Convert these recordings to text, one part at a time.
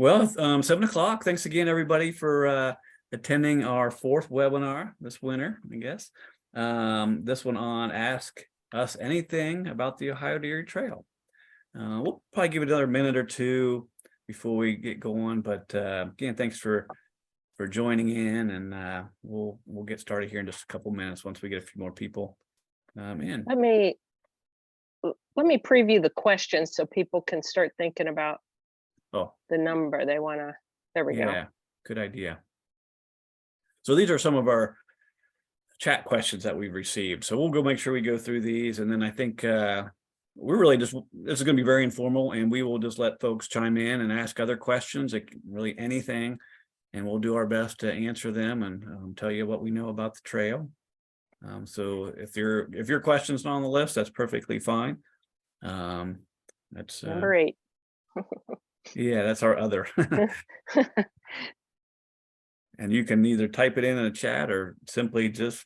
Well, 7 o'clock. Thanks again, everybody, for attending our fourth webinar this winter, I guess. This one on Ask Us Anything about the Ohio to Erie Trail. We'll probably give it another minute or two before we get going, but again, thanks for joining in, and we'll get started here in just a couple minutes once we get a few more people in. Let me preview the questions so people can start thinking about the number they want to. There we go. Yeah, good idea. So these are some of our chat questions that we've received. So we'll go make sure we go through these, and then I think we're really just, this is going to be very informal, and we will just let folks chime in and ask other questions, like really anything, and we'll do our best to answer them and tell you what we know about the trail. So if your question's not on the list, that's perfectly fine. That's number 8. Yeah, that's our other. And you can either type it in the chat or simply just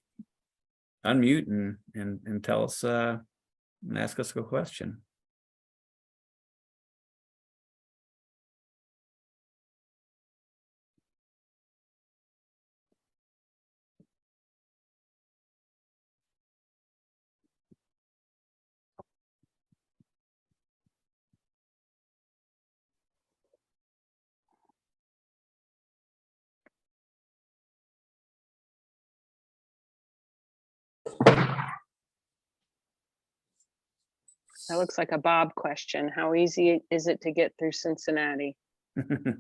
unmute and tell us and ask us a question. That looks like a Bob question. How easy is it to get through Cincinnati? You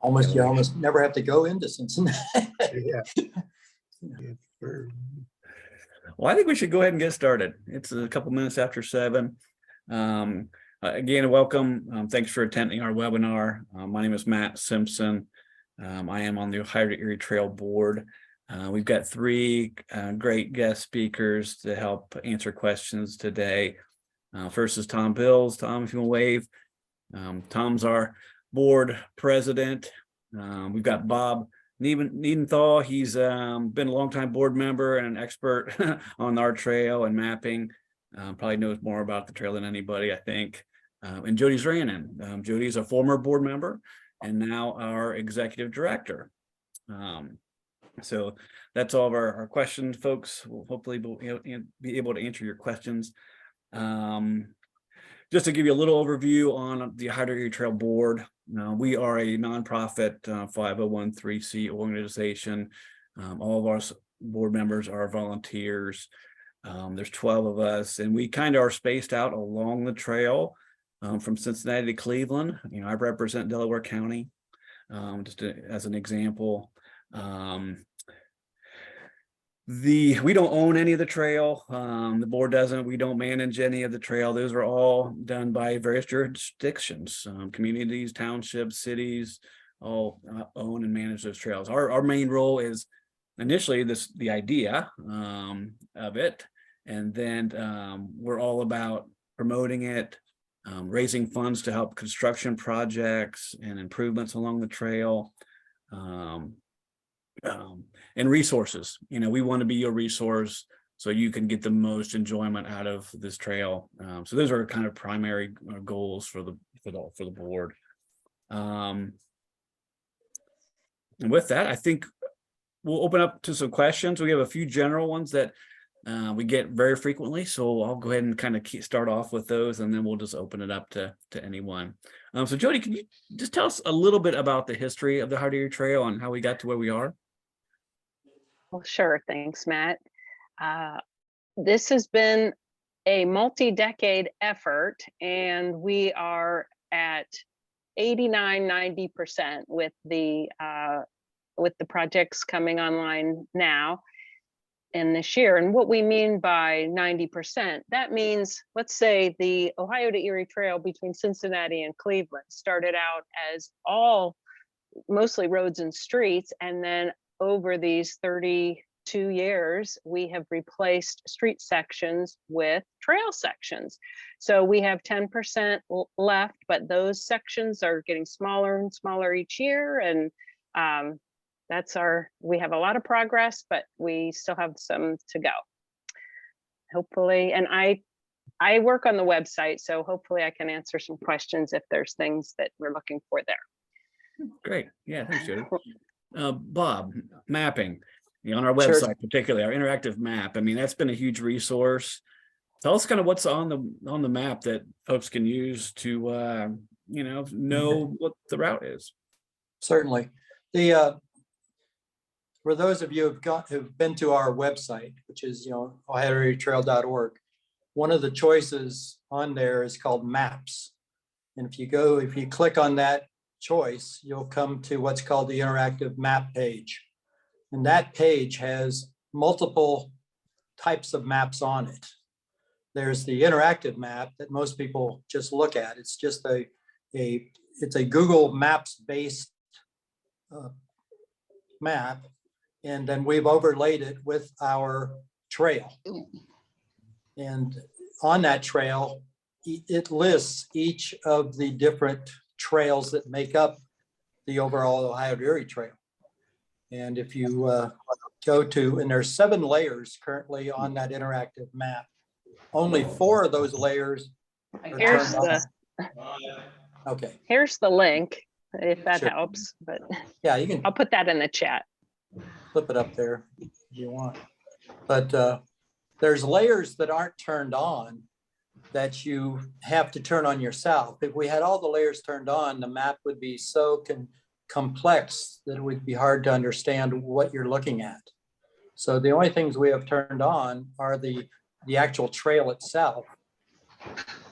almost never have to go into Cincinnati. Well, I think we should go ahead and get started. It's a couple minutes after 7. Again, welcome. Thanks for attending our webinar. My name is Matt Simpson. I am on the Ohio to Erie Trail board. We've got 3 great guest speakers to help answer questions today. First is Tom Bills. Tom, if you want to wave. Tom's our board president. We've got Bob Niedenthal. He's been a longtime board member and an expert on our trail and mapping. Probably knows more about the trail than anybody, I think. And Jody Zranin. Jody's a former board member and now our executive director. So that's all of our questions, folks. We'll hopefully be able to answer your questions. Just to give you a little overview on the Ohio to Erie Trail board, we are a nonprofit 501(c) organization. All of our board members are volunteers. There's 12 of us, and we kind of are spaced out along the trail from Cincinnati to Cleveland. I represent Delaware County, as an example. We don't own any of the trail. The board doesn't. We don't manage any of the trail. Those are all done by various jurisdictions, communities, townships, cities, all own and manage those trails. Our main role is initially the idea of it, and then we're all about promoting it, raising funds to help construction projects and improvements along the trail. And resources. We want to be your resource so you can get the most enjoyment out of this trail. So those are kind of primary goals for the board. And with that, I think we'll open up to some questions. We have a few general ones that we get very frequently, so I'll go ahead and kind of start off with those, and then we'll just open it up to anyone. So Jody, can you just tell us a little bit about the history of the Ohio to Erie Trail and how we got to where we are? Well, sure. Thanks, Matt. This has been a multi-decade effort, and we are at 89–90% with the projects coming online now and this year. And what we mean by 90%, that means, let's say the Ohio to Erie Trail between Cincinnati and Cleveland started out as mostly roads and streets, and then over these 32 years, we have replaced street sections with trail sections. So we have 10% left, but those sections are getting smaller and smaller each year. And we have a lot of progress, but we still have some to go, hopefully. And I I work on the website, so hopefully I can answer some questions if there's things that we're looking for there. Great. Yeah, thanks, Jody. Bob, mapping, on our Sure. website, particularly our interactive map. I mean, that's been a huge resource. Tell us kind of what's on the map that folks can use to know what the route is. Certainly. For those of you who've been to our website, which is ohioerietrail.org, one of the choices on there is called maps. And if you click on that choice, you'll come to what's called the interactive map page. And that page has multiple types of maps on it. There's the interactive map that most people just look at. It's just it's a Google Maps based map. And then we've overlaid it with our trail. And on that trail, it lists each of the different trails that make up the overall Ohio to Erie Trail. And if you and there's 7 layers currently on that interactive map. Only 4 of those layers are Here's turned on. Okay. Here's the link, if that Sure. helps, but Yeah, you can I'll put that in the chat. flip it up there if you want. But there's layers that aren't turned on that you have to turn on yourself. If we had all the layers turned on, the map would be so complex that it would be hard to understand what you're looking at. So the only things we have turned on are the actual trail itself.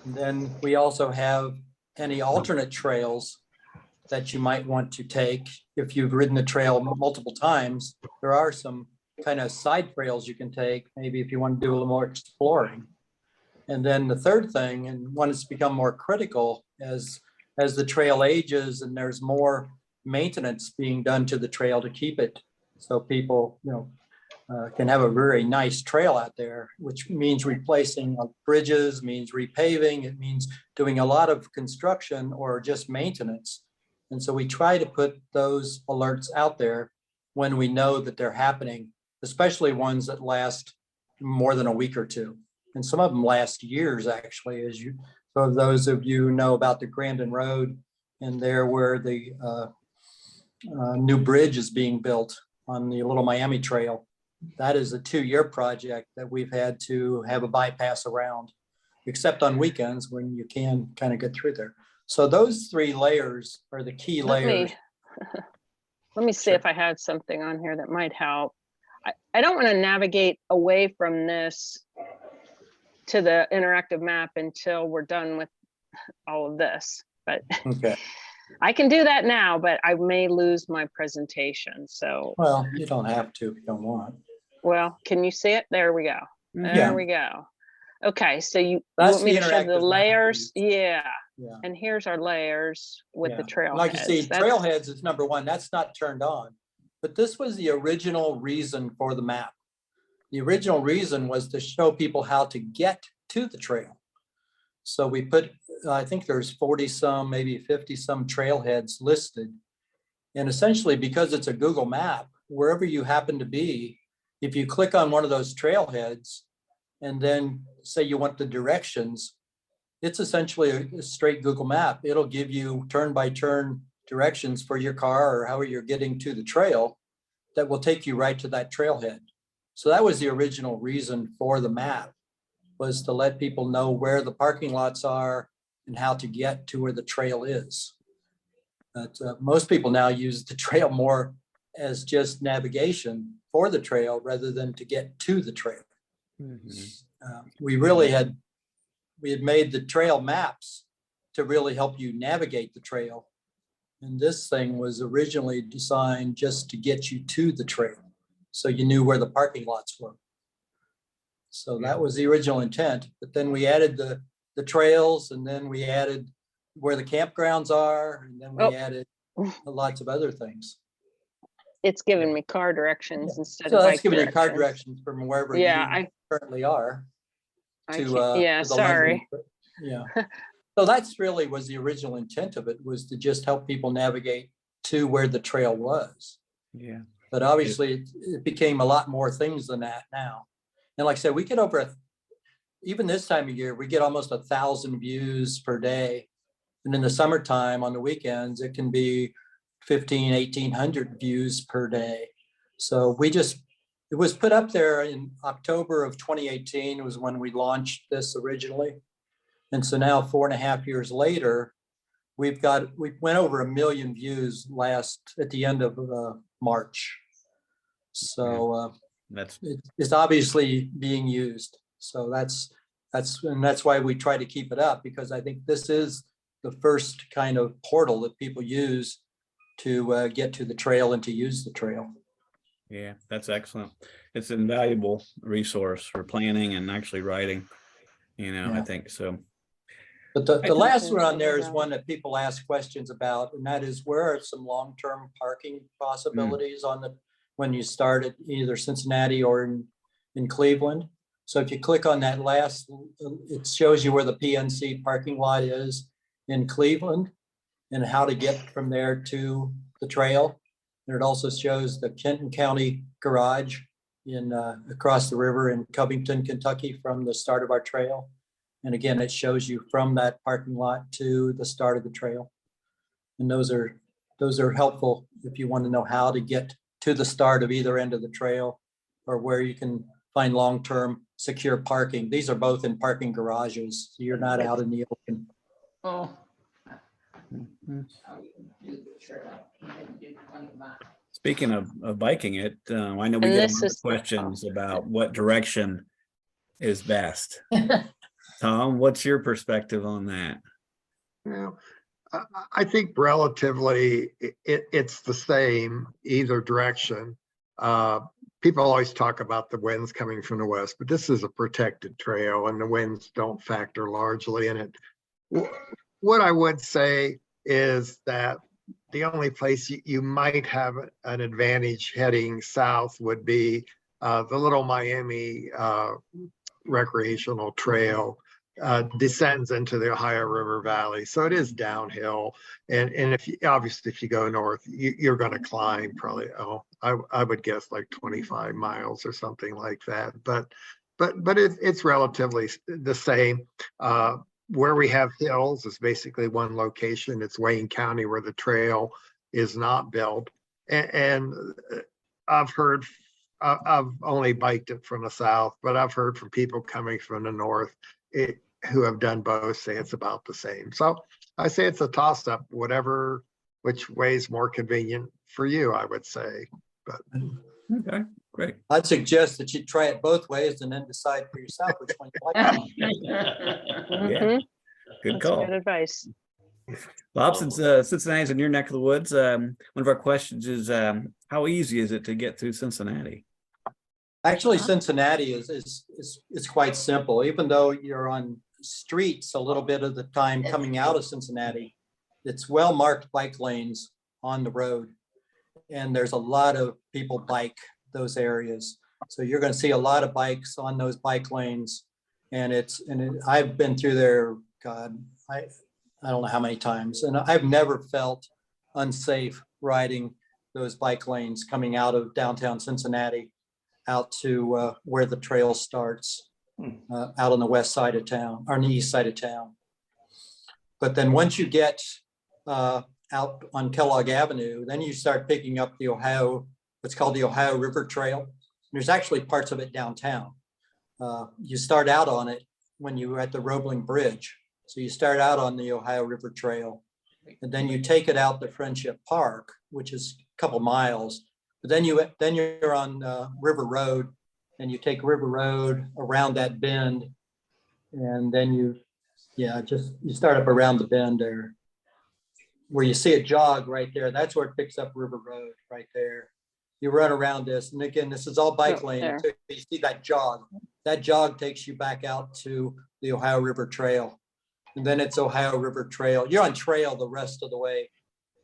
And then we also have any alternate trails that you might want to take. If you've ridden the trail multiple times, there are some kind of side trails you can take, maybe if you want to do a little more exploring. And then the third thing, and one has become more critical as the trail ages and there's more maintenance being done to the trail to keep it so people can have a very nice trail out there, which means replacing bridges, means repaving, it means doing a lot of construction or just maintenance. And so we try to put those alerts out there when we know that they're happening, especially ones that last more than a week or two. And some of them last years, actually, so those of you who know about the Grandin Road and there where the new bridge is being built on the Little Miami Trail. That is a 2-year project that we've had to have a bypass around, except on weekends when you can kind of get through there. So those 3 layers are the key layers. Let me see Sure. if I have something on here that might help. I don't want to navigate away from this to the interactive map until we're done with all of this, but Okay. I can do that now, but I may lose my presentation. So, Well, you don't have to if you don't want. well, can you see it? There we go. There Yeah. we go. Okay, so you That's want me the to show interactive the map, layers? please. Yeah, Yeah. and here's our layers with the Yeah. trailheads. Like you see, That's- trailheads is number 1. That's not turned on. But this was the original reason for the map. The original reason was to show people how to get to the trail. So we put, I think there's 40 some, maybe 50 some trailheads listed. And essentially, because it's a Google map, wherever you happen to be, if you click on one of those trailheads and then say you want the directions, it's essentially a straight Google map. It'll give you turn by turn directions for your car or however you're getting to the trail that will take you right to that trailhead. So that was the original reason for the map, was to let people know where the parking lots are and how to get to where the trail is. But most people now use the trail more as just navigation for the trail rather than to get to the trail. We had made the trail maps to really help you navigate the trail. And this thing was originally designed just to get you to the trail, so you knew where the parking lots were. So that was the original intent, but then we added the trails, and then we added where the campgrounds are, and then we added lots of other things. It's giving me car directions instead So of that's bike giving you car directions. directions from wherever Yeah, you currently are. I To, can't- yeah, to the London. sorry. Yeah. So that's really was the original intent of it, was to just help people navigate to where the trail was. Yeah. But obviously it became a lot more things than that now. And like I said, we get over even this time of year, we get almost 1,000 views per day. And in the summertime on the weekends, it can be 1,800 views per day. So it was put up there in October of 2018 was when we launched this originally. And so now 4.5 years later, we went over 1 million views at the end of March. So it's obviously being used. So that's why we try to keep it up, because I think this is the first kind of portal that people use to get to the trail and to use the trail. Yeah, that's excellent. It's an invaluable resource for planning and actually writing, Yeah. I think so. But the last one on there is one that people ask questions about, and that is, where are some long-term parking possibilities when you start at either Cincinnati or in Cleveland? So if you click on that last, it shows you where the PNC parking lot is in Cleveland and how to get from there to the trail. And it also shows the Kenton County garage across the river in Covington, Kentucky, from the start of our trail. And again, it shows you from that parking lot to the start of the trail. And those are helpful if you want to know how to get to the start of either end of the trail, or where you can find long-term secure parking. These are both in parking garages, so you're not out in the open. Oh. Speaking of biking it, I know we And get a this lot of is- questions about what direction is best. Tom, what's your perspective on that? Yeah, I think relatively it's the same either direction. People always talk about the winds coming from the west, but this is a protected trail and the winds don't factor largely in it. What I would say is that the only place you might have an advantage heading south would be the Little Miami recreational trail. Descends into the Ohio River Valley, so it is downhill. And if you go north, you're going to climb probably. I would guess like 25 miles or something like that. But it's relatively the same. Where we have hills is basically one location. It's Wayne County, where the trail is not built. And I've only biked it from the south, but I've heard from people coming from the north who have done both say it's about the same. So I say it's a toss-up, which way is more convenient for you, I would say. But Okay, great. I'd suggest that you try it both ways and then decide for yourself which one you like. Mhm. Good That's call. good advice. Bob, since Cincinnati's in your neck of the woods, one of our questions is how easy is it to get through Cincinnati? Actually, Cincinnati is quite simple. Even though you're on streets a little bit of the time coming out of Cincinnati, it's well-marked bike lanes on the road. And there's a lot of people bike those areas. So you're going to see a lot of bikes on those bike lanes. And I've been through there, God, I don't know how many times. And I've never felt unsafe riding those bike lanes coming out of downtown Cincinnati out to where the trail starts, out on the west side of town, or on the east side of town. But then once you get out on Kellogg Avenue, then you start picking up the what's called the Ohio River Trail. There's actually parts of it downtown. You start out on it when you're at the Roebling Bridge. So you start out on the Ohio River Trail, and then you take it out to Friendship Park, which is a couple miles. But then you're on River Road, and you take River Road around that bend, and then you start up around the bend there, where you see a jog right there. That's where it picks up River Road right there. You run around this, and again, this is all bike lane. there. Until you see that jog. That jog takes you back out to the Ohio River Trail, and then it's Ohio River Trail. You're on trail the rest of the way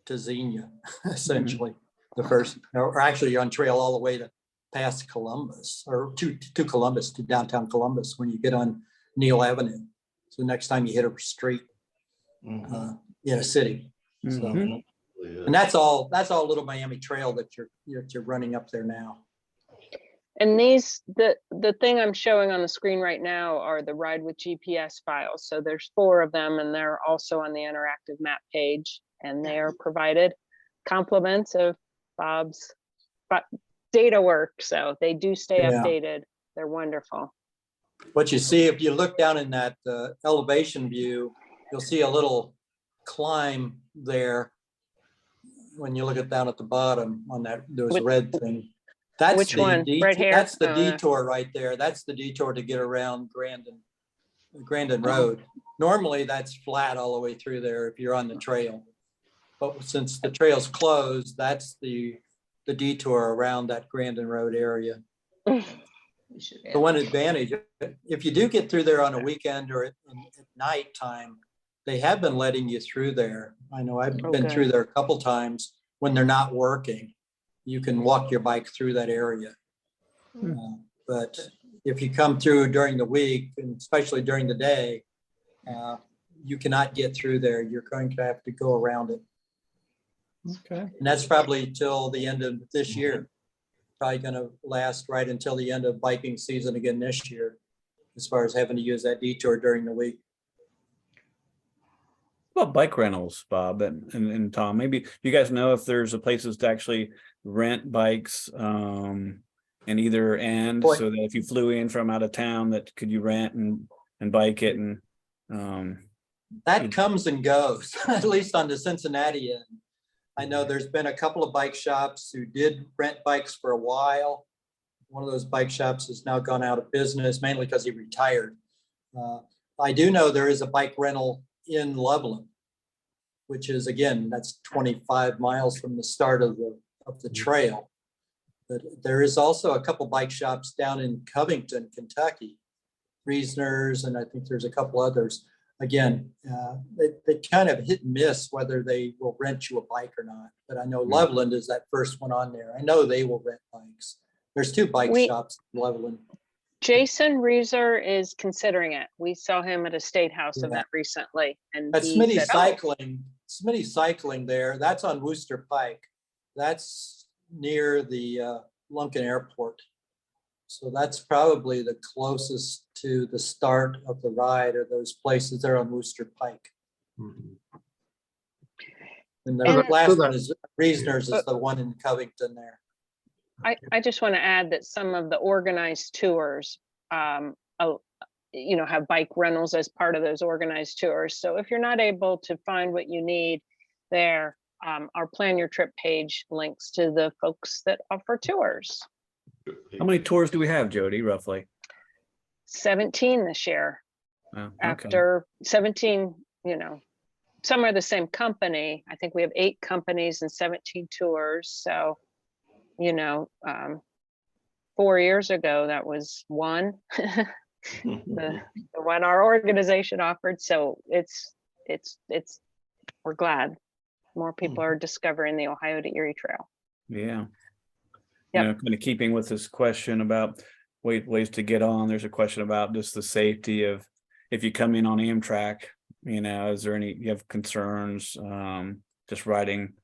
to Xenia, essentially. The first, or actually you're on trail all the way to past Columbus, or to Columbus, to downtown Columbus when you get on Neal Avenue. So next time you hit a street in a city. So, Mhm. and that's all Little Miami Trail that you're running up there now. And these, the thing I'm showing on the screen right now are the Ride with GPS files. So there's 4 of them, and they're also on the interactive map page, and they are provided compliments of Bob's data work. So they do stay Yeah. updated. They're wonderful. What you see, if you look down in that elevation view, you'll see a little climb there. When you look at down at the bottom on that, those red thing. That's Which the one? detour. Right here? That's the Oh, yeah. detour right there. That's the detour to get around Grandin Road. Normally that's flat all the way through there if you're on the trail. But since the trail's closed, that's the detour around that Grandin Road area. The one advantage, if you do get through there on a weekend or at night time, they have been letting you through there. I know I've been Okay. through there a couple times when they're not working. You can walk your bike through that area. But if you come through during the week, and especially during the day, you cannot get through there. You're going to have to go around it. Okay. And that's probably till the end of this year. Probably going to last right until the end of biking season again this year, as far as having to use that detour during the week. Well, bike rentals, Bob and Tom, maybe you guys know if there's a places to actually rent bikes in either end, Boy. so that if you flew in from out of town, that could you rent and bike it and That comes and goes, at least on the Cincinnati end. I know there's been a couple of bike shops who did rent bikes for a while. One of those bike shops has now gone out of business, mainly because he retired. I do know there is a bike rental in Loveland, which is, again, that's 25 miles from the start of the trail. But there is also a couple bike shops down in Covington, Kentucky, Reasoners, and I think there's a couple others. Again, they kind of hit and miss whether they will rent you a bike or not. But I know Loveland is that first one on there. I know they will rent bikes. There's 2 bike shops in Loveland. Jason Reeser is considering it. We saw him at a State House event recently, and That's he Smitty said, Cycling. Smitty Cycling there. That's on Worcester Pike. That's near the Lunken Airport. So that's probably the closest to the start of the ride, or those places there on Worcester Pike. And the last one is Reasoners, is the one in Covington there. I just want to add that some of the organized tours, have bike rentals as part of those organized tours. So if you're not able to find what you need there, our Plan Your Trip page links to the folks that offer tours. how many tours do we have, Jody, roughly? 17 this year. Oh, okay. After 17, some are the same company. I think we have 8 companies and 17 tours. So, 4 years ago, that was one, the one our organization offered. So we're glad more people are discovering the Ohio to Erie Trail. Yeah. Yep. Kind of keeping with this question about ways to get on, there's a question about just the safety of if you come in on Amtrak, is there you have concerns just riding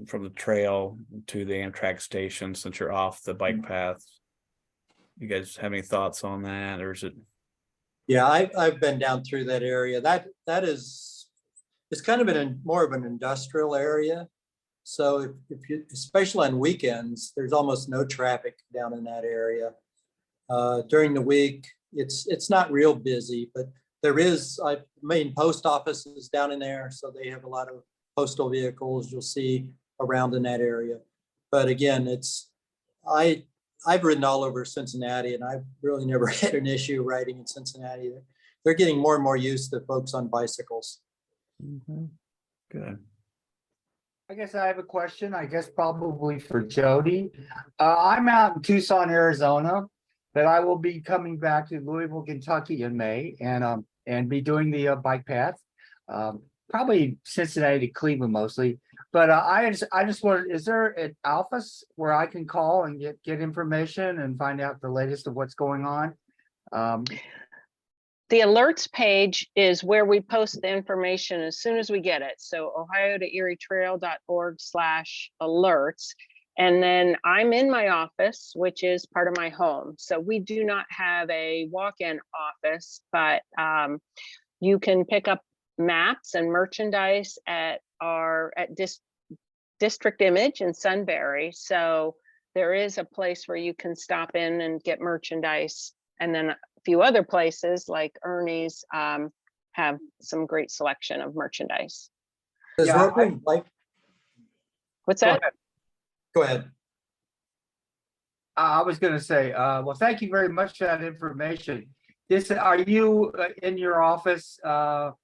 from the trail to the Amtrak station since you're off the bike path? You guys have any thoughts on that, or is it? Yeah, I've been down through that area. That is, it's kind of more of an industrial area. So if you, especially on weekends, there's almost no traffic down in that area. During the week, it's not real busy, but there is main post offices down in there, so they have a lot of postal vehicles you'll see around in that area. But again, I've ridden all over Cincinnati, and I've really never had an issue riding in Cincinnati. They're getting more and more used to folks on bicycles. Good. I guess I have a question, I guess probably for Jody. I'm out in Tucson, Arizona, but I will be coming back to Louisville, Kentucky in May and be doing the bike path. Probably Cincinnati to Cleveland mostly. But I just wondered, is there an office where I can call and get information and find out the latest of what's going on? The alerts page is where we post the information as soon as we get it. So ohio to erietrail.org/alerts. And then I'm in my office, which is part of my home. So we do not have a walk-in office, but you can pick up maps and merchandise at District Image in Sunbury. So there is a place where you can stop in and get merchandise. And then a few other places like Ernie's have some great selection of merchandise. Does Yeah, Roku like, What's Go that? ahead. Go ahead. I was gonna say, well, thank you very much for that information. Are you in your office, what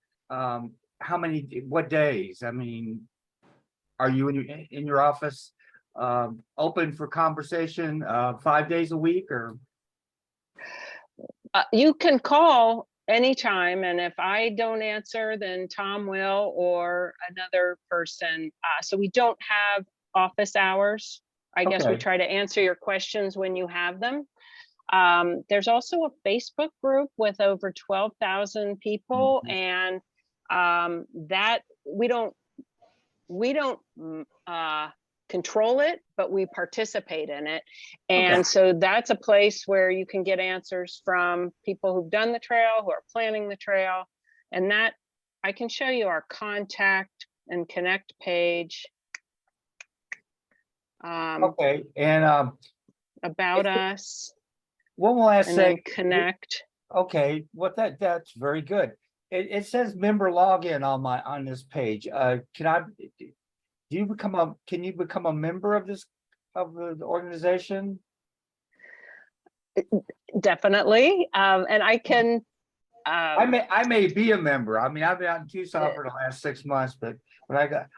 days? I mean, are you in your office, open for conversation, 5 days a week or? You can call anytime, and if I don't answer, then Tom will, or another person. So we don't have office hours. I guess we Okay. try to answer your questions when you have them. There's also a Facebook group with over 12,000 people, and that we don't control it, but we participate in it. And Okay. so that's a place where you can get answers from people who've done the trail, who are planning the trail. And that I can show you our contact and connect page. Okay, and About us, one last and then thing. connect. Okay, that's very good. It says member login on this page. Can you become a member of the organization? Definitely. And I can. I may be a member. I mean, I've been out in Tucson for the last 6 months, but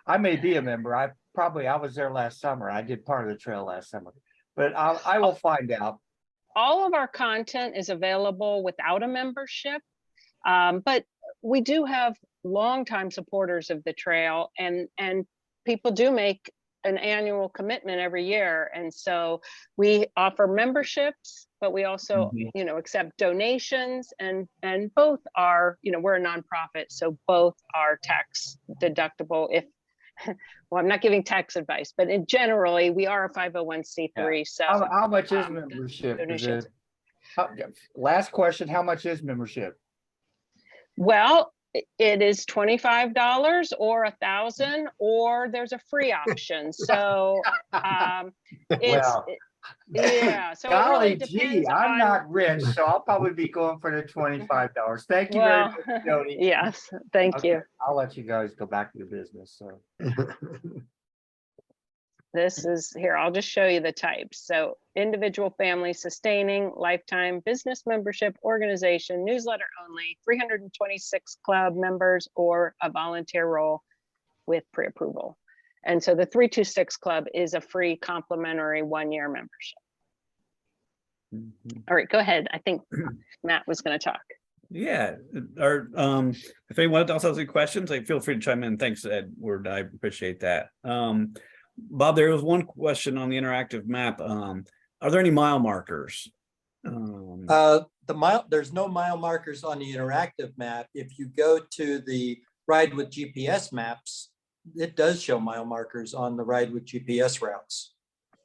I may be a member. I was there last summer. I did part of the trail last summer, but I will find out. All of our content is available without a membership, but we do have longtime supporters of the trail, and people do make an annual commitment every year. And so we offer memberships, but we also, accept donations, and both are, we're a nonprofit, so both are tax deductible. Well, I'm not giving tax advice, but generally we are a 501c3. So How much is membership? donations. Last question, how much is membership? Well, it is $25 or $1,000, or there's a free option. So Well, yeah. So it golly really gee, depends I'm on, not rich, so I'll probably be going for the $25. Thank you very much, Jody. Yes, thank Okay, you. I'll let you guys go back to your business. So This is here. I'll just show you the types. So individual, family, sustaining, lifetime, business membership, organization, newsletter only, 326 club members, or a volunteer role with pre-approval. And so the 326 club is a free complimentary 1-year membership. All right, go ahead. I think Matt was going to talk. Yeah, or if anyone else has any questions, like, feel free to chime in. Thanks, Edward. I appreciate that. Bob, there was one question on the interactive map. Are there any mile markers? There's no mile markers on the interactive map. If you go to the Ride with GPS maps, it does show mile markers on the Ride with GPS routes.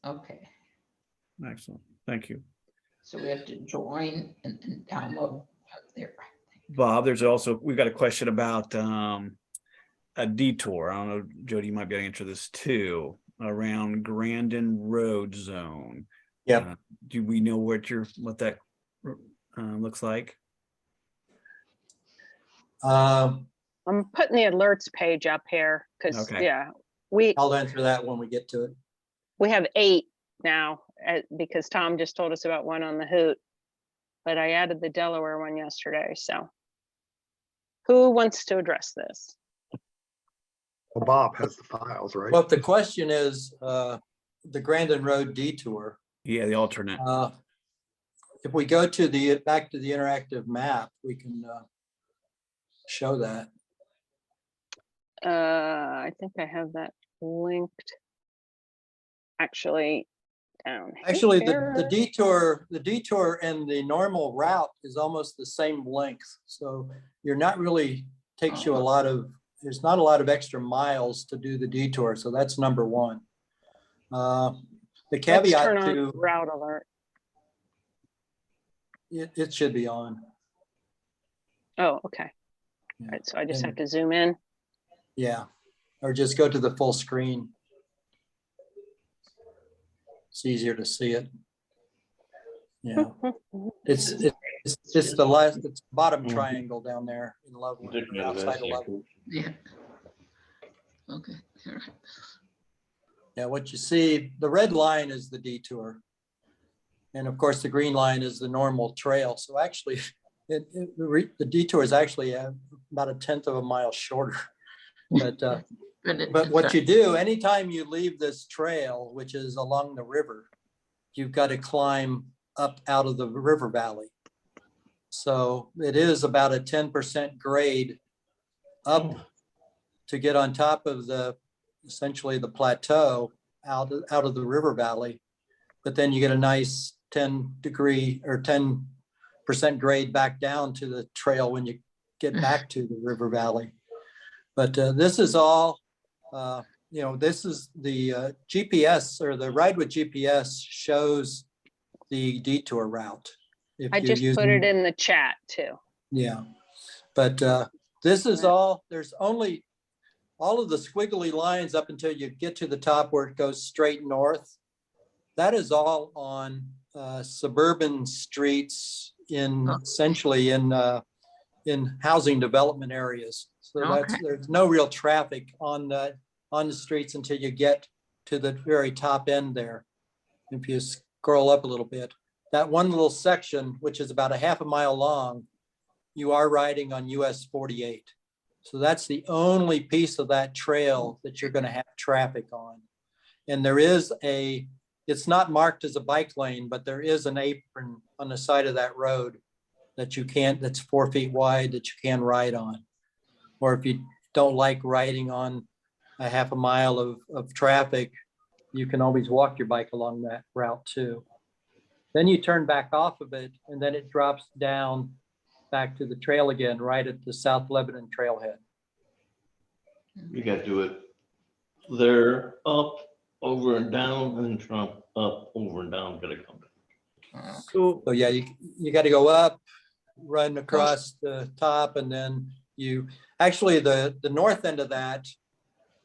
Okay, Excellent, thank you. so we have to join and then download there. Bob, we've got a question about a detour. I don't know, Jody, you might be able to answer this too, around Grandin Road Zone. Yep. Do we know what that looks like? I'm putting the alerts page up here because Okay. yeah, I'll answer that when we get to it. we have 8 now because Tom just told us about one on the Hoot, but I added the Delaware one yesterday. So who wants to address this? Well, Bob has the files, right? Well, if the question is the Grandin Road detour, Yeah, the alternate. if we go to back to the interactive map, we can show that. I think I have that linked actually down Actually, here. the detour and the normal route is almost the same length. So you're not really, takes you there's not a lot of extra miles to do the detour. So that's number one. The Let's caveat turn on to route alert. it should be on. Oh, okay. All Yeah. right, so I just And- have to zoom in. Yeah, or just go to the full screen. It's easier to see it. Yeah, it's the last, it's bottom triangle down there in Loveland, or outside of Loveland. Yeah. Okay, all right. Yeah, what you see, the red line is the detour. And of course, the green line is the normal trail. So actually, the detour is actually about 1/10 of a mile shorter. But what you do, anytime you leave this trail, which is along the river, you've got to climb up out of the river valley. So it is about a 10% grade up to get on top of essentially the plateau out of the river valley. But then you get a nice 10% grade back down to the trail when you get back to the river valley. But this is all, this is the GPS, or the Ride with GPS shows the detour route. If I you're just put it using- in the chat too. Yeah, but this is all, there's only all of the squiggly lines up until you get to the top where it goes straight north. That is all on suburban streets essentially in housing development areas. So there's no real traffic on the streets until you get to the very top end there. If you scroll up a little bit, that one little section, which is about a half a mile long, you are riding on US 48. So that's the only piece of that trail that you're going to have traffic on. And there is it's not marked as a bike lane, but there is an apron on the side of that road that's 4 feet wide that you can ride on. Or if you don't like riding on a half a mile of traffic, you can always walk your bike along that route too. Then you turn back off of it, and then it drops down back to the trail again, right at the South Lebanon trailhead. You got to do it there, up, over and down, and then Trump up, over and down, gotta come back. So So yeah, you got to go up, run across the top, and then actually the north end of that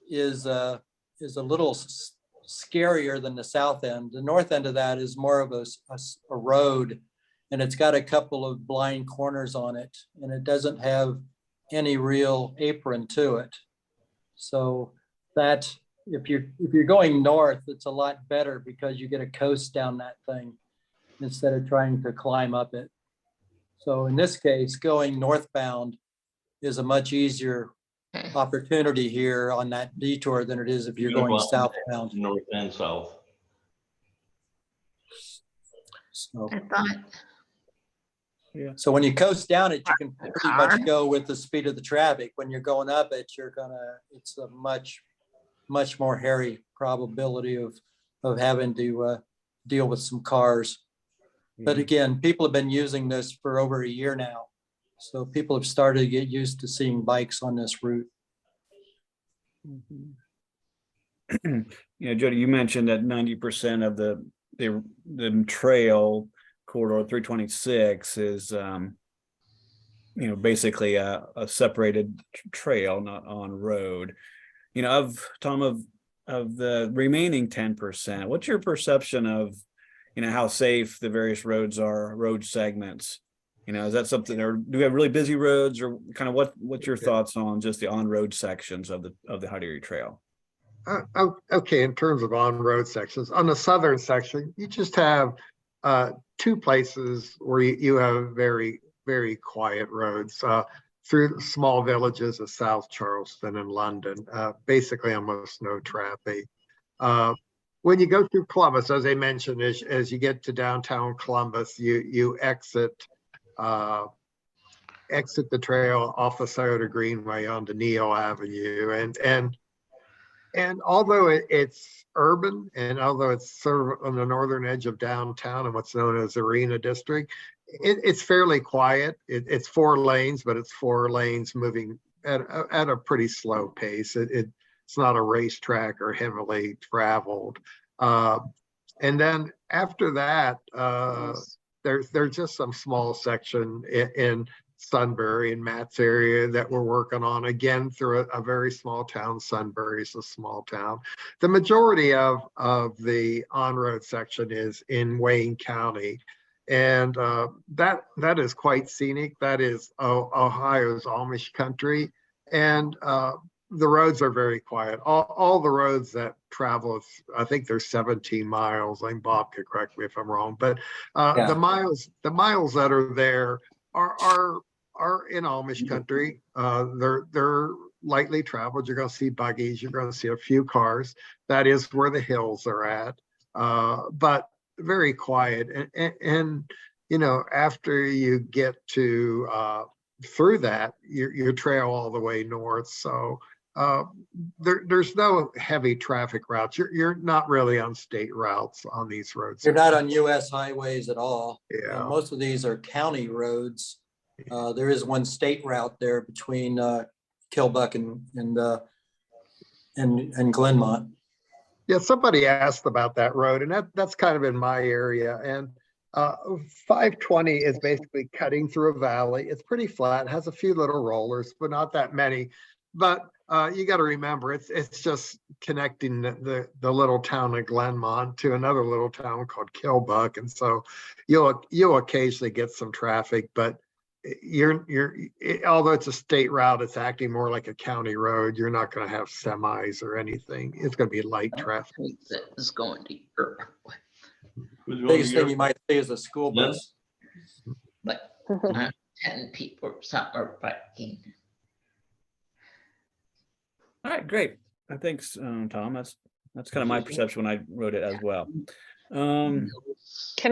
is a little scarier than the south end. The north end of that is more of a road, and it's got a couple of blind corners on it, and it doesn't have any real apron to it. So that if you're going north, it's a lot better because you get a coast down that thing instead of trying to climb up it. So in this case, going northbound is a much easier opportunity here on that detour than it is if you're going southbound. North and south. So, I thought, so when you coast down it, you can The pretty car? much go with the speed of the traffic. When you're going up it, it's a much more hairy probability of having to deal with some cars. But again, people have been using this for over a year now. So people have started to get used to seeing bikes on this route. Jody, you mentioned that 90% of the trail corridor 326 is basically a separated trail, not on road. Of the remaining 10%, what's your perception of how safe the various road segments? Is that something, or do we have really busy roads, or kind of what's your thoughts on just the on-road sections of the Hot Erie Trail? Okay, in terms of on-road sections, on the southern section, you just have two places where you have very, very quiet roads through small villages of South Charleston and London, basically almost no traffic. When you go through Columbus, as I mentioned, as you get to downtown Columbus, you exit the trail off the Scioto Greenway onto Neal Avenue, and although it's urban, and although it's sort of on the northern edge of downtown and what's known as Arena District, it's fairly quiet. It's 4 lanes, but it's 4 lanes moving at a pretty slow pace. It's not a racetrack or heavily traveled. And then after that, Nice. there's just some small section in Sunbury and Matt's area that we're working on again through a very small town. Sunbury is a small town. The majority of the on-road section is in Wayne County. And that is quite scenic. That is Ohio's Amish country. And the roads are very quiet. All the roads that travel, I think there's 17 miles. I think Bob could correct me if I'm wrong, but Yeah. the miles that are there are in Amish country. They're lightly traveled. You're going to see buggies. You're going to see a few cars. That is where the hills are at. But very quiet. And you know, after you get to through that, you trail all the way north. So there's no heavy traffic routes. You're not really on state routes on these roads. You're not on US highways at all. Yeah. Most of these are county roads. There is one state route there between Killbuck and Glenmont. Yeah, somebody asked about that road, and that's kind of in my area. And 520 is basically cutting through a valley. It's pretty flat, has a few little rollers, but not that many. But you got to remember, it's just connecting the little town of Glenmont to another little town called Killbuck, and so you'll occasionally get some traffic, but although it's a state route, it's acting more like a county road. You're not going to have semis or anything. It's going to be light traffic. That is going to Europe, Biggest thing you might see is a school bus. but 10 people or something are biking. All right, great. Thanks, Tom. That's kind of my perception when I wrote it as well. Can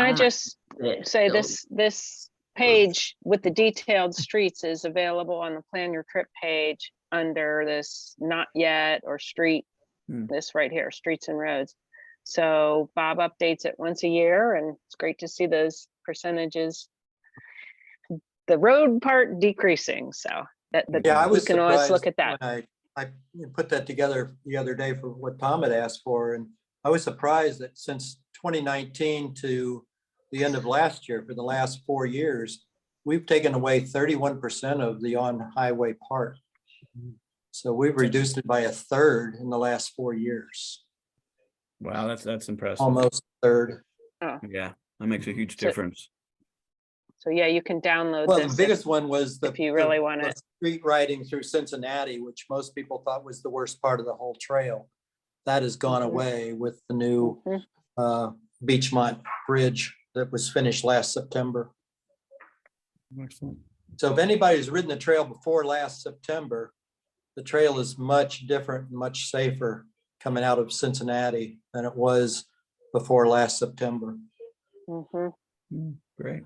I just say this page with the detailed streets is available on the Plan Your Trip page under this not yet or street, this right here, streets and roads. So Bob updates it once a year, and it's great to see those percentages, the road part decreasing. So that Yeah, I was you can always surprised look at that. when I put that together the other day for what Tom had asked for, and I was surprised that since 2019 to the end of last year, for the last 4 years, we've taken away 31% of the on-highway part. So we've reduced it by a third in the last 4 years. Wow, that's impressive. Almost a third. Yeah, that makes a huge difference. So yeah, you can download Well, this the biggest one was if you really want the it. street riding through Cincinnati, which most people thought was the worst part of the whole trail. That has gone away with the new Beachmont Bridge that was finished last September. Excellent. So if anybody's ridden the trail before last September, the trail is much different, much safer coming out of Cincinnati than it was before last September. Great.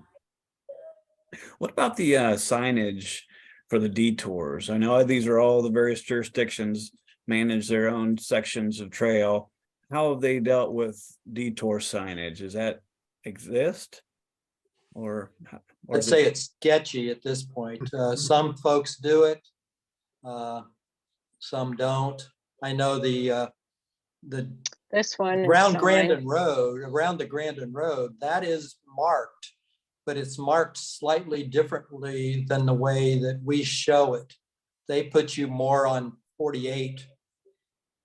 What about the signage for the detours? I know these are all the various jurisdictions manage their own sections of trail. How have they dealt with detour signage? Does that exist? Or I'd say it's sketchy at this point. Some folks do it, some don't. I know the This one is around signed. Grandin Road, around the Grandin Road, that is marked, but it's marked slightly differently than the way that we show it. They put you more on 48,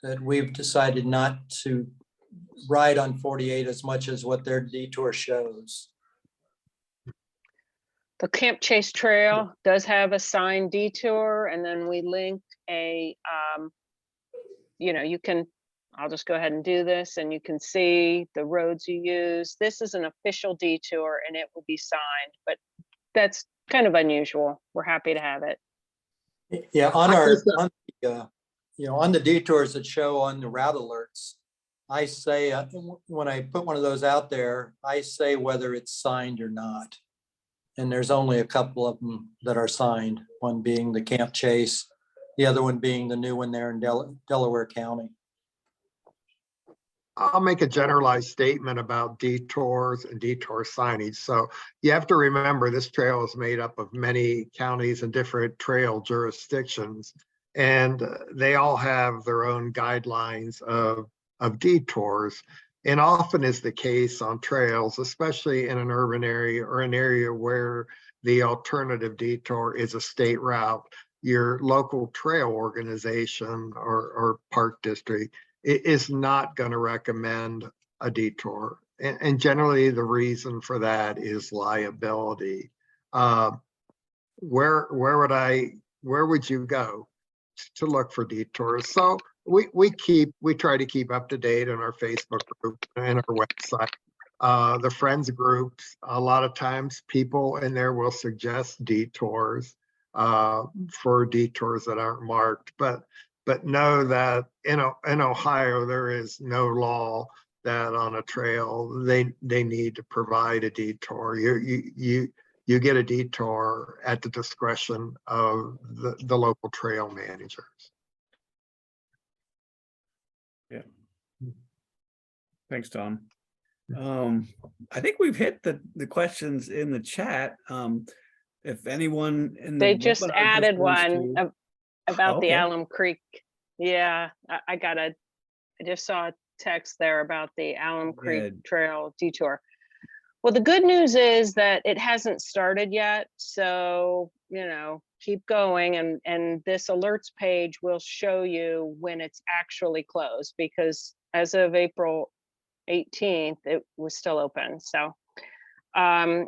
that we've decided not to ride on 48 as much as what their detour shows. The Camp Chase Trail does have a signed detour, and then we link a, you can, I'll just go ahead and do this, and you can see the roads you use. This is an official detour, and it will be signed, but that's kind of unusual. We're happy to have it. Yeah, on the detours that show on the route alerts, I say, when I put one of those out there, I say whether it's signed or not. And there's only a couple of them that are signed, one being the Camp Chase, the other one being the new one there in Delaware County. I'll make a generalized statement about detours and detour signage. So you have to remember this trail is made up of many counties and different trail jurisdictions, and they all have their own guidelines of detours. And often is the case on trails, especially in an urban area or an area where the alternative detour is a state route. Your local trail organization or park district is not going to recommend a detour. And generally the reason for that is liability. Where would you go to look for detours? So we try to keep up to date on our Facebook group and our website. The friends groups, a lot of times people in there will suggest detours for detours that aren't marked, but know that in Ohio there is no law that on a trail they need to provide a detour. You get a detour at the discretion of the local trail managers. Yeah. Thanks, Tom. I think we've hit the questions in the chat. If anyone in the They just webinar added wants one to- about the Okay. Alum Creek. Yeah, I just saw a text there about the Alum Creek Good. Trail detour. Well, the good news is that it hasn't started yet. So, keep going. And this alerts page will show you when it's actually closed, because as of April 18th, it was still open. So, and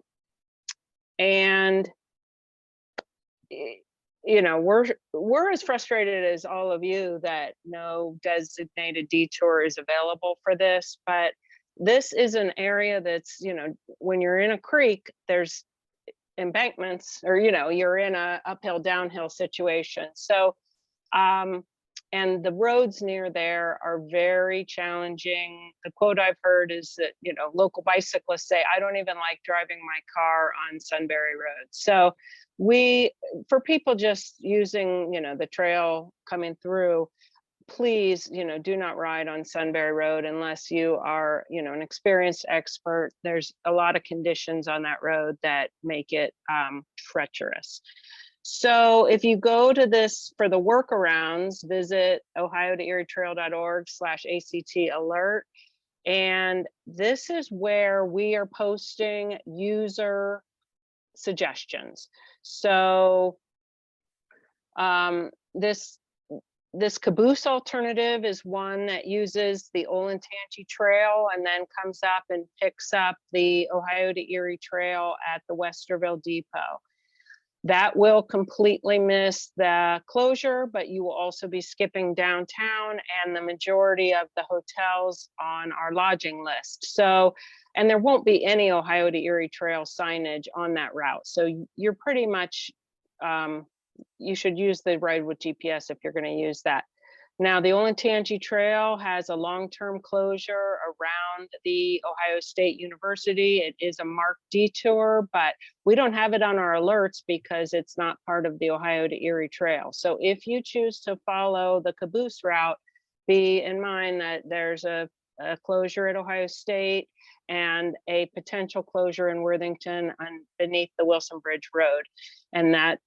we're as frustrated as all of you that no designated detour is available for this, but this is an area that's, when you're in a creek, there's embankments, or you're in a uphill downhill situation. So and the roads near there are very challenging. The quote I've heard is that local bicyclists say, I don't even like driving my car on Sunbury Road. So for people just using the trail coming through, please do not ride on Sunbury Road unless you are an experienced expert. There's a lot of conditions on that road that make it treacherous. So if you go to this for the workarounds, visit ohio-to-erietrail.org/ACT alert. And this is where we are posting user suggestions. So this caboose alternative is one that uses the Olentangy Trail and then comes up and picks up the Ohio to Erie Trail at the Westerville Depot. That will completely miss the closure, but you will also be skipping downtown and the majority of the hotels on our lodging list. So, and there won't be any Ohio to Erie Trail signage on that route. So you're pretty much, you should use the Ride with GPS if you're going to use that. Now, the Olentangy Trail has a long-term closure around the Ohio State University. It is a marked detour, but we don't have it on our alerts because it's not part of the Ohio to Erie Trail. So if you choose to follow the caboose route, be in mind that there's a closure at Ohio State and a potential closure in Worthington beneath the Wilson Bridge Road, and that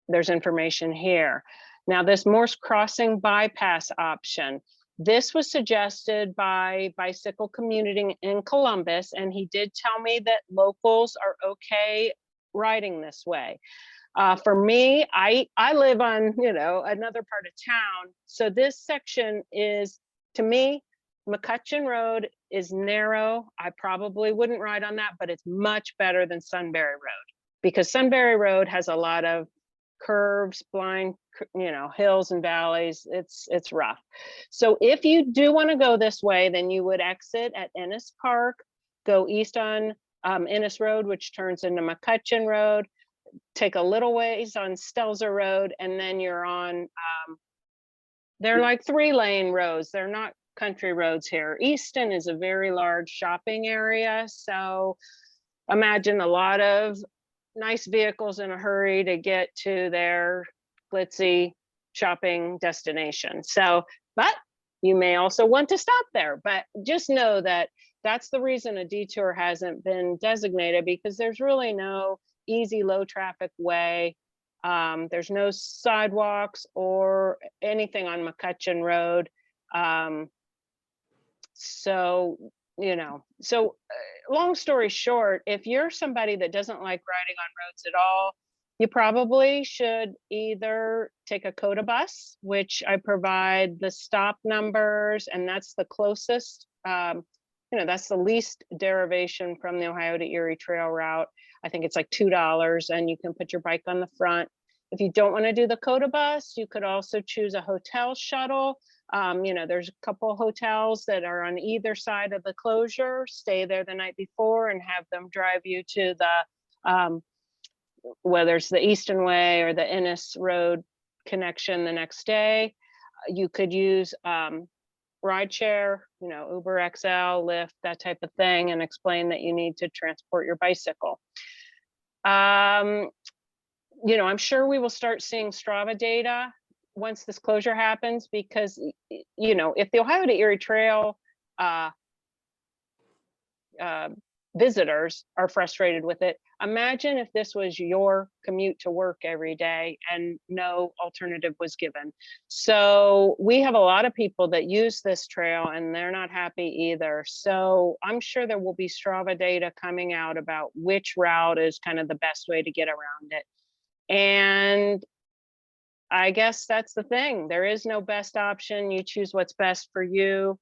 there's information here. Now, this Morse Crossing bypass option, this was suggested by Bicycle Community in Columbus, and he did tell me that locals are okay riding this way. For me, I live on, another part of town. So this section is, to me, McCutcheon Road is narrow. I probably wouldn't ride on that, but it's much better than Sunbury Road, because Sunbury Road has a lot of curves, blind, hills and valleys. It's rough. So if you do want to go this way, then you would exit at Ennis Park, go east on Ennis Road, which turns into McCutcheon Road, take a little ways on Stelzer Road, and then you're on, they're like 3-lane roads. They're not country roads here. Easton is a very large shopping area. So imagine a lot of nice vehicles in a hurry to get to their glitzy shopping destination. So, but you may also want to stop there, but just know that that's the reason a detour hasn't been designated, because there's really no easy low traffic way. There's no sidewalks or anything on McCutcheon Road. So you know, so long story short, if you're somebody that doesn't like riding on roads at all, you probably should either take a COTA bus, which I provide the stop numbers, and that's the closest, you know, that's the least derivation from the Ohio to Erie Trail route. I think it's like $2, and you can put your bike on the front. If you don't want to do the COTA bus, you could also choose a hotel shuttle. You know, there's a couple hotels that are on either side of the closure. Stay there the night before and have them drive you to the, whether it's the Easton Way or the Ennis Road connection the next day. You could use rideshare, you know, Uber XL, Lyft, that type of thing, and explain that you need to transport your bicycle. You know, I'm sure we will start seeing Strava data once this closure happens, because, you know, if the Ohio to Erie Trail visitors are frustrated with it, imagine if this was your commute to work every day and no alternative was given. So we have a lot of people that use this trail and they're not happy either. So I'm sure there will be Strava data coming out about which route is kind of the best way to get around it. And I guess that's the thing. There is no best option. You choose what's best for you.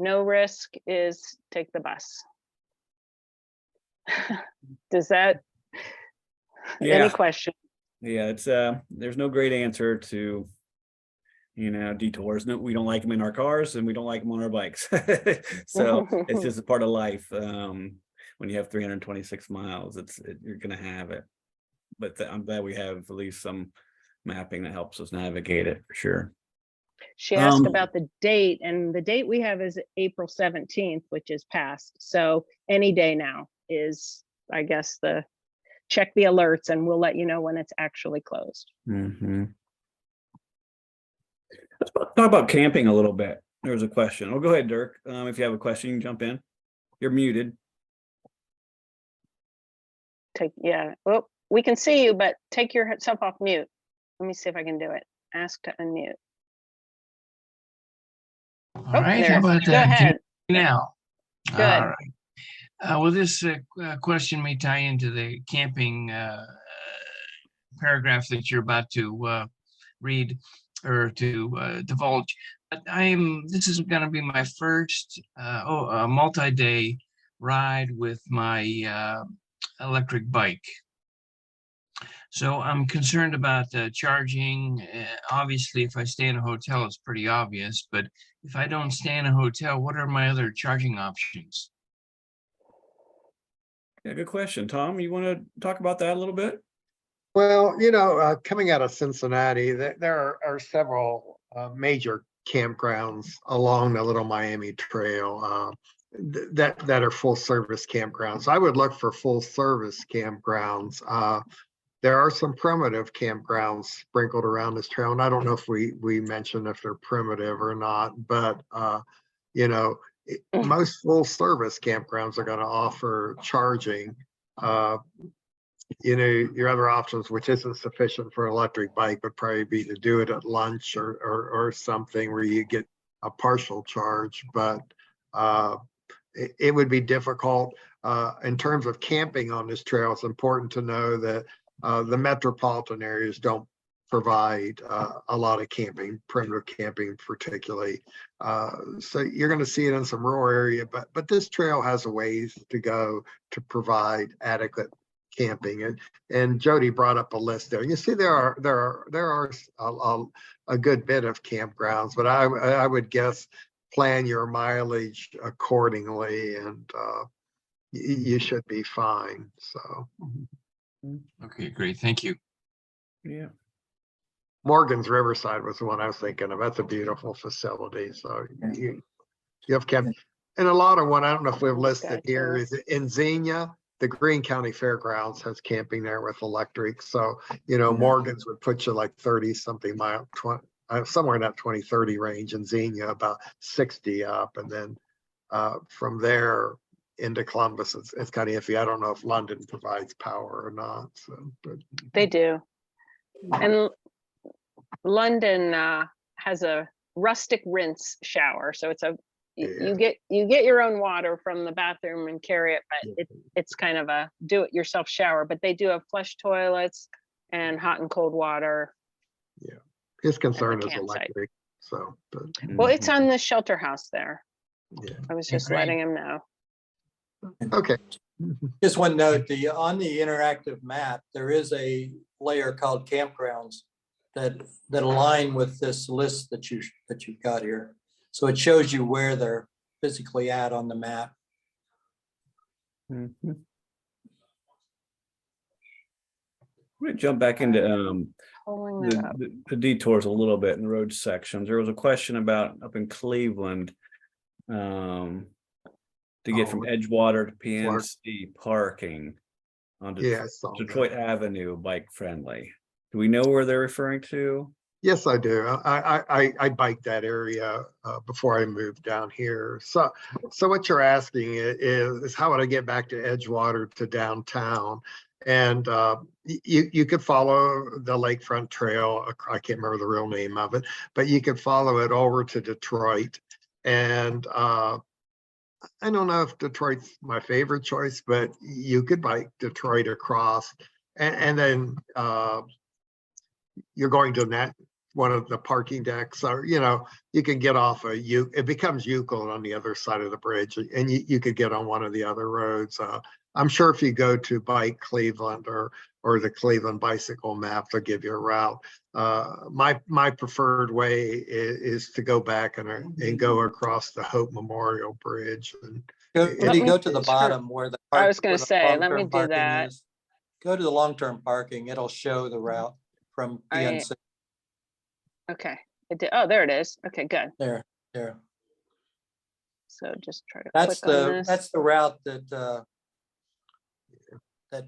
No risk is take the bus. Does that, any question? Yeah, it's there's no great answer to, you know, detours. No, we don't like them in our cars and we don't like them on our bikes. So it's just a part of life. When you have 326 miles, you're gonna have it. But I'm glad we have at least some mapping that helps us navigate it for sure. She asked about the date, and the date we have is April 17th, which is past. So any day now is, I guess, check the alerts and we'll let you know when it's actually closed. Mm-hmm. Let's talk about camping a little bit. There was a question. Oh, go ahead, Dirk. If you have a question, you can jump in. You're muted. Yeah, well, we can see you, but take yourself off mute. Let me see if I can do it. Ask to unmute. All right, how about that? Go ahead. Now. Good. All right. Well, this question may tie into the camping paragraph that you're about to read or to divulge. But this is going to be my first multi-day ride with my electric bike. So I'm concerned about charging. Obviously, if I stay in a hotel, it's pretty obvious. But if I don't stay in a hotel, what are my other charging options? Yeah, good question. Tom, you want to talk about that a little bit? Well, you know, coming out of Cincinnati, there are several major campgrounds along the Little Miami Trail that are full service campgrounds. I would look for full service campgrounds. There are some primitive campgrounds sprinkled around this trail, and I don't know if we mentioned if they're primitive or not, but you know, most full service campgrounds are going to offer charging. You know, your other options, which isn't sufficient for an electric bike, would probably be to do it at lunch or something where you get a partial charge, but it would be difficult. In terms of camping on this trail, it's important to know that the metropolitan areas don't provide a lot of camping, primitive camping particularly. So you're going to see it in some rural area, but this trail has a ways to go to provide adequate camping. And Jody brought up a list there. You see, there are a good bit of campgrounds, but I would guess plan your mileage accordingly, and you should be fine. So. Okay, great. Thank you. Yeah. Morgan's Riverside was the one I was thinking of. That's a beautiful facility. So you have camp, and a lot of one, I don't know if we've listed here, is in Xenia. The Greene County Fairgrounds has camping there with electric. So, you know, Morgan's would put you like 30 something mile, somewhere in that 20-30 range, in Xenia about 60 up. And then from there into Columbus, it's kind of iffy. I don't know if London provides power or not. So, but They do. And London has a rustic rinse shower. So it's a you get your own water from the bathroom and carry it, but it's kind of a do-it-yourself shower. But they do have flush toilets and hot and cold water. His concern is campsite. electric, so, but, Well, it's on the shelter house there. yeah, I was just Agreed. letting him know. okay. Just one note, on the interactive map, there is a layer called campgrounds that align with this list that you've got here. So it shows you where they're physically at on the map. Mhm. I'm gonna jump back into Pulling that up. the detours a little bit in the road sections. There was a question about up in Cleveland, to get from Edgewater to PNC parking on Yeah, I saw Detroit Avenue bike friendly. Do we know where they're referring to? Yes, I do. I biked that area before I moved down here. So what you're asking is how would I get back to Edgewater to downtown? And you could follow the Lakefront Trail. I can't remember the real name of it, but you could follow it over to Detroit. And I don't know if Detroit's my favorite choice, but you could bike Detroit across, and then you're going to one of the parking decks, or you can get off it becomes Euclid on the other side of the bridge, and you could get on one of the other roads. I'm sure if you go to Bike Cleveland or the Cleveland bicycle map, they'll give you a route. My preferred way is to go back and go across the Hope Memorial Bridge. And If you go to the bottom where I was going to say, let me long-term do parking that. is, go to the long-term parking. It'll show the route from PNC. Okay. Oh, there it is. Okay, good. There. So just try to That's click on this. that's the route that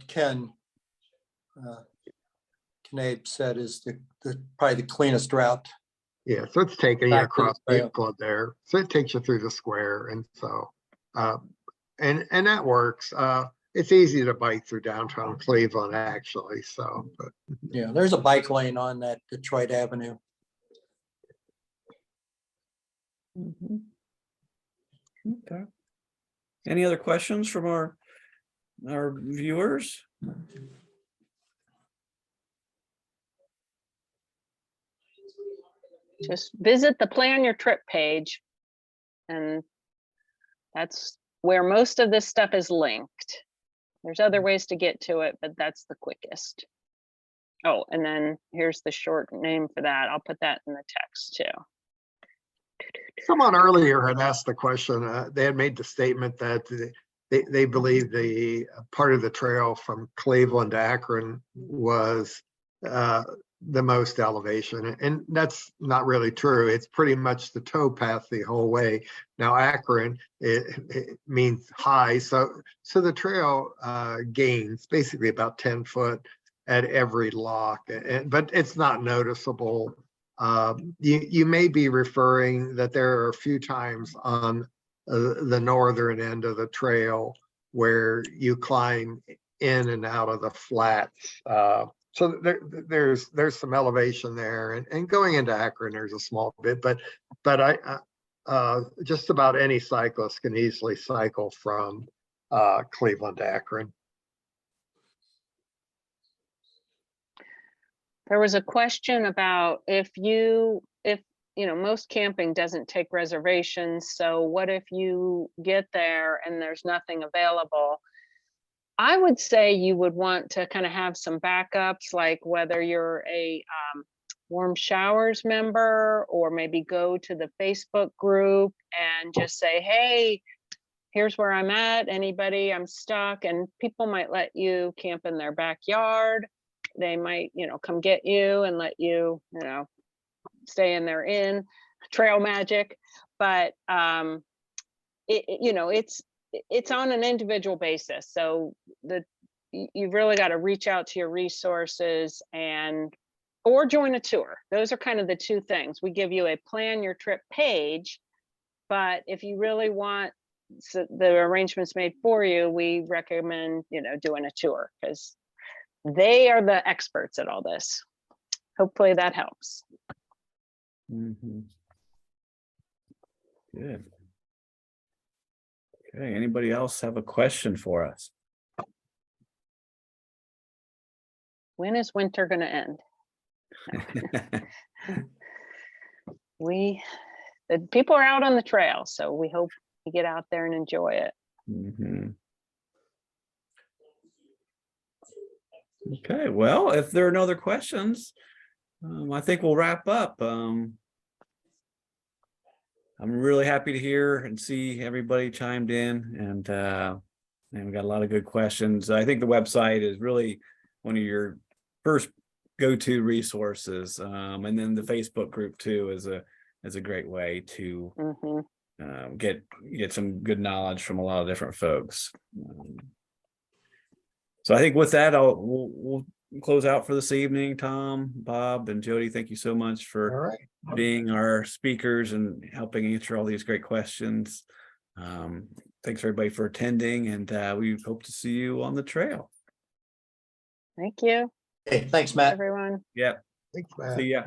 Ken Knabe said is probably the cleanest route. Yeah, so it's taking you Back to across the trail. Euclid there. So it takes you through the square, and so and that works. It's easy to bike through downtown Cleveland, actually. So, but Yeah, there's a bike lane on that Detroit Avenue. Okay. Any other questions from our viewers? Just visit the plan your trip page, and that's where most of this stuff is linked. There's other ways to get to it, but that's the quickest. Oh, and then here's the short name for that. I'll put that in the text too. someone earlier had asked the question. They had made the statement that they believe the part of the trail from Cleveland to Akron was the most elevation, and that's not really true. It's pretty much the towpath the whole way. Now Akron, it means high, so the trail gains basically about 10 foot at every lock, but it's not noticeable. You may be referring that there are a few times on the northern end of the trail where you climb in and out of the flats. So there's some elevation there, and going into Akron, there's a small bit, but just about any cyclist can easily cycle from Cleveland to Akron. There was a question about if most camping doesn't take reservations. So what if you get there and there's nothing available? I would say you would want to kind of have some backups, like whether you're a warm showers member, or maybe go to the Facebook group and just say, hey, here's where I'm at. Anybody, I'm stuck. And people might let you camp in their backyard. They might, come get you and let you, stay in their inn, trail magic. But it's on an individual basis. So you've really got to reach out to your resources or join a tour. Those are kind of the two things. We give you a plan your trip page, but if you really want the arrangements made for you, we recommend, doing a tour, because they are the experts at all this. Hopefully that helps. Mm-hmm. Good. Okay, anybody else have a question for us? When is winter gonna end? The people are out on the trail, so we hope you get out there and enjoy it. Mhm. Okay, well, if there are no other questions, I think we'll wrap up. I'm really happy to hear and see everybody chimed in, and we got a lot of good questions. I think the website is really one of your first go-to resources, and then the Facebook group too is a great way to Mhm. get some good knowledge from a lot of different folks. So I think with that, we'll close out for this evening. Tom, Bob, and Jody, thank you so much All for right. being our speakers and helping answer all these great questions. Thanks everybody for attending, and we hope to see you on the trail. Thank you, Hey, thanks, Matt. everyone. Yep. Thanks, Matt. See ya.